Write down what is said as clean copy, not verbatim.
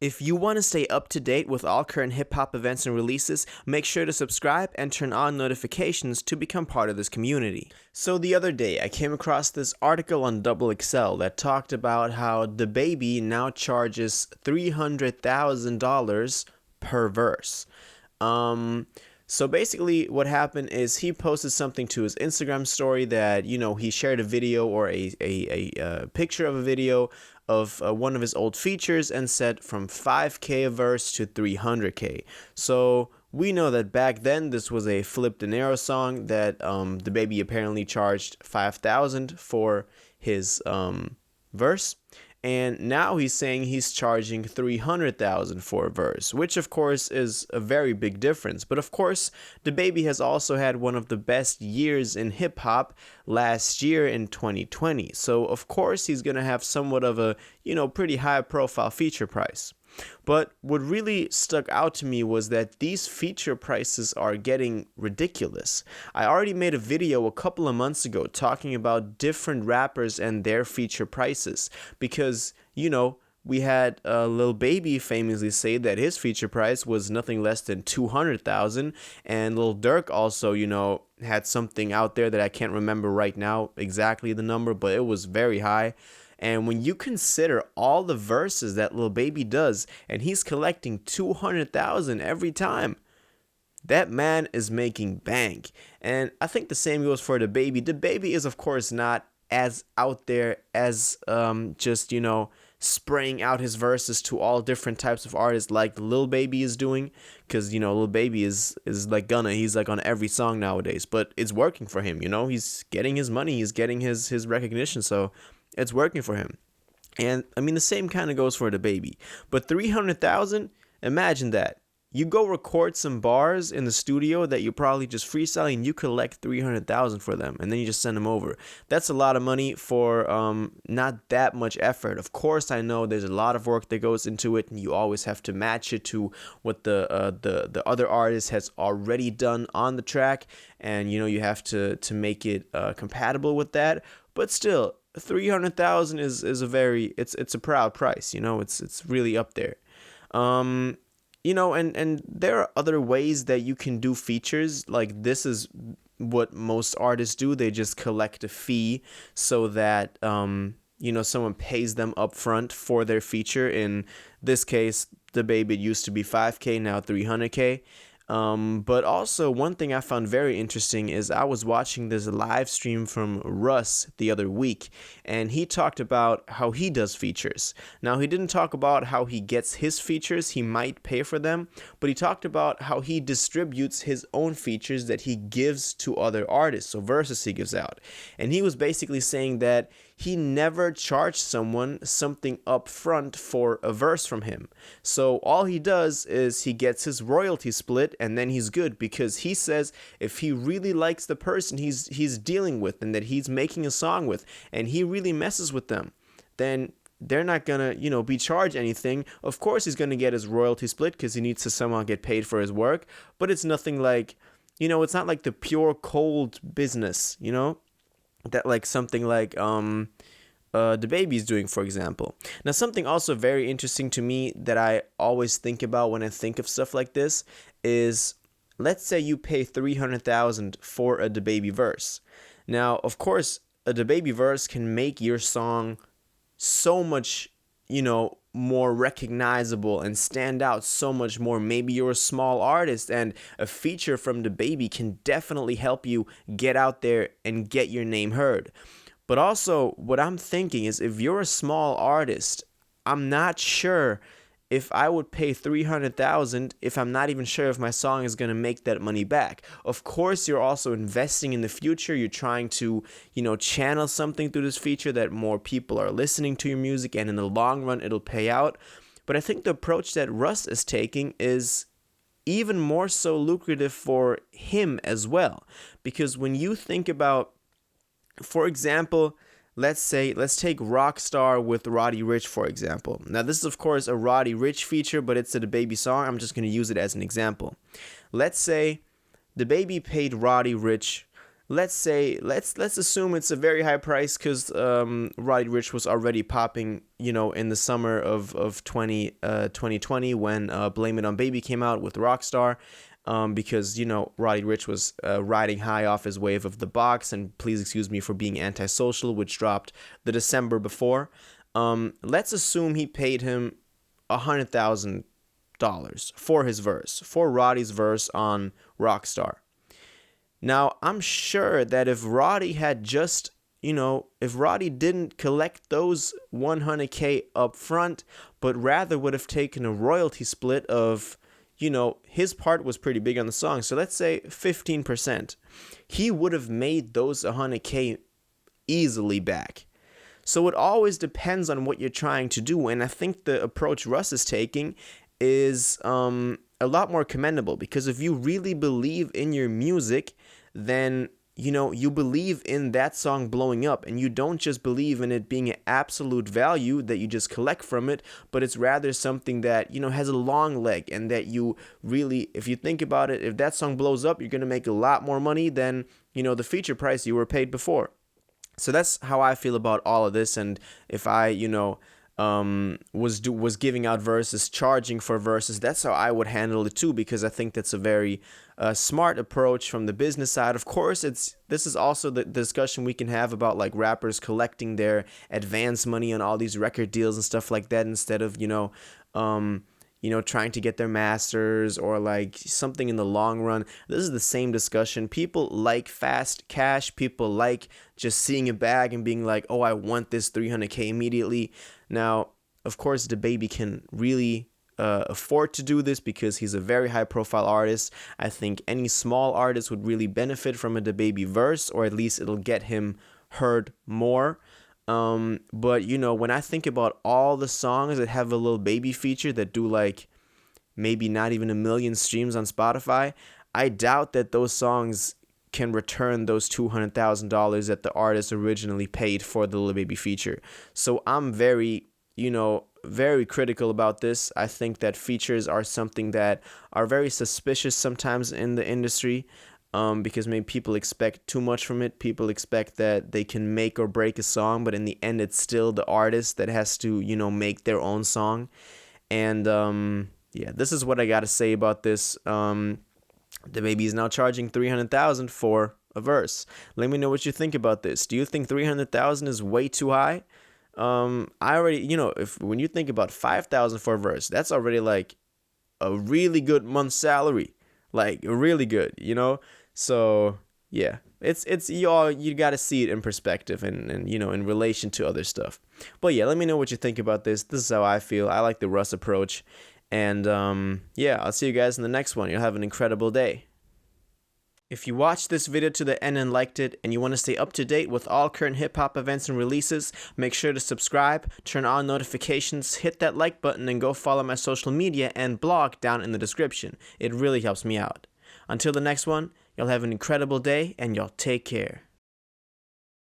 If you want to stay up to date with all current hip hop events and releases, make sure to subscribe and turn on notifications to become part of this community. So the other day, I came across this article on Double XL that talked about how DaBaby now charges $300,000 per verse. So basically what happened is he posted something to his Instagram story that, he shared a video or a picture of a video of one of his old features and said from 5K a verse to 300K. So we know that back then this was a Flip De Niro song that DaBaby apparently charged 5,000 for his verse. And now he's saying he's charging 300,000 for a verse, which of course is a very big difference. But of course, DaBaby has also had one of the best years in hip hop last year in 2020. So of course he's going to have somewhat of a, pretty high profile feature price. But what really stuck out to me was that these feature prices are getting ridiculous. I already made a video a couple of months ago talking about different rappers and their feature prices because, we had Lil Baby famously say that his feature price was nothing less than 200,000, and Lil Durk also, had something out there that I can't remember right now exactly the number, but it was very high. And when you consider all the verses that Lil Baby does, and he's collecting 200,000 every time, that man is making bank. And I think the same goes for DaBaby. DaBaby is, of course, not as out there as just, spraying out his verses to all different types of artists like Lil Baby is doing. Because, Lil Baby is like Gunna. He's like on every song nowadays. But it's working for him, He's getting his money. He's getting his recognition. So it's working for him. And I mean, the same kind of goes for DaBaby. But 300,000, imagine that. You go record some bars in the studio that you probably just freestyling, and you collect 300,000 for them, and then you just send them over. That's a lot of money for not that much effort. Of course, I know there's a lot of work that goes into it, and you always have to match it to what the other artist has already done on the track, and you have to make it compatible with that. But still, 300,000 is a very it's a proud price. It's really up there. And there are other ways that you can do features. Like, this is what most artists do. They just collect a fee so that someone pays them up front for their feature. In this case, DaBaby, it used to be 5K, now 300K. But also, one thing I found very interesting is I was watching this live stream from Russ the other week, and he talked about how he does features. Now, he didn't talk about how he gets his features. He might pay for them, but he talked about how he distributes his own features that he gives to other artists, so verses he gives out. And he was basically saying that he never charged someone something up front for a verse from him. So all he does is he gets his royalty split, and then he's good, because he says if he really likes the person he's dealing with and that he's making a song with, and he really messes with them, then they're not gonna be charged anything. Of course he's gonna get his royalty split because he needs to somehow get paid for his work, but it's nothing like, it's not like the pure cold business, that like something like DaBaby is doing, for example. Now, something also very interesting to me that I always think about when I think of stuff like this is, let's say you pay 300,000 for a DaBaby verse. Now, of course, a DaBaby verse can make your song so much, more recognizable and stand out so much more. Maybe you're a small artist, and a feature from DaBaby can definitely help you get out there and get your name heard. But also, what I'm thinking is, if you're a small artist, I'm not sure if I would pay 300,000 if I'm not even sure if my song is going to make that money back. Of course, you're also investing in the future. You're trying to, channel something through this feature that more people are listening to your music, and in the long run, it'll pay out. But I think the approach that Russ is taking is even more so lucrative for him as well. Because when you think about, for example, let's take Rockstar with Roddy Ricch, for example. Now, this is, of course, a Roddy Ricch feature, but it's a DaBaby song. I'm just going to use it as an example. Let's say DaBaby paid Roddy Ricch let's assume it's a very high price because Roddy Ricch was already popping, in the summer of 2020 when Blame It on Baby came out with Rockstar. Because Roddy Ricch was riding high off his wave of The Box and Please Excuse Me for Being Antisocial, which dropped the December before. Let's assume he paid him $100,000 for his verse, for Roddy's verse on Rockstar. Now, I'm sure that if Roddy had just, if Roddy didn't collect those $100K up front, but rather would have taken a royalty split of, his part was pretty big on the song. So let's say 15%. He would have made those $100K easily back. So it always depends on what you're trying to do. And I think the approach Russ is taking is a lot more commendable, because if you really believe in your music, then you believe in that song blowing up, and you don't just believe in it being an absolute value that you just collect from it, but it's rather something that has a long leg, and that you really, if you think about it, if that song blows up, you're going to make a lot more money than the feature price you were paid before. So that's how I feel about all of this. And if I was giving out verses, charging for verses, that's how I would handle it too, because I think that's a very smart approach from the business side. Of course, this is also the discussion we can have about like rappers collecting their advance money on all these record deals and stuff like that, instead of trying to get their masters or like something in the long run. This is the same discussion. People like fast cash. People like just seeing a bag and being like, oh, I want this $300K immediately. Now, of course, DaBaby can really afford to do this because he's a very high profile artist. I think any small artist would really benefit from a DaBaby verse, or at least it'll get him heard more. But when I think about all the songs that have a Lil Baby feature that do like maybe not even 1 million streams on Spotify, I doubt that those songs can return those $200,000 that the artist originally paid for the Lil Baby feature. So I'm very critical about this. I think that features are something that are very suspicious sometimes in the industry. Because maybe people expect too much from it. People expect that they can make or break a song, but in the end, it's still the artist that has to, make their own song. And this is what I got to say about this. DaBaby is now charging $300,000 for a verse. Let me know what you think about this. Do you think $300,000 is way too high? I already, when you think about $5,000 for a verse, that's already like a really good month's salary. Like really good, So yeah, it's you got to see it in perspective and in relation to other stuff. But yeah, let me know what you think about this. This is how I feel. I like the Russ approach. And I'll see you guys in the next one. You'll have an incredible day. If you watched this video to the end and liked it, and you want to stay up to date with all current hip-hop events and releases, make sure to subscribe, turn on notifications, hit that like button, and go follow my social media and blog down in the description. It really helps me out. Until the next one, y'all have an incredible day, and y'all take care.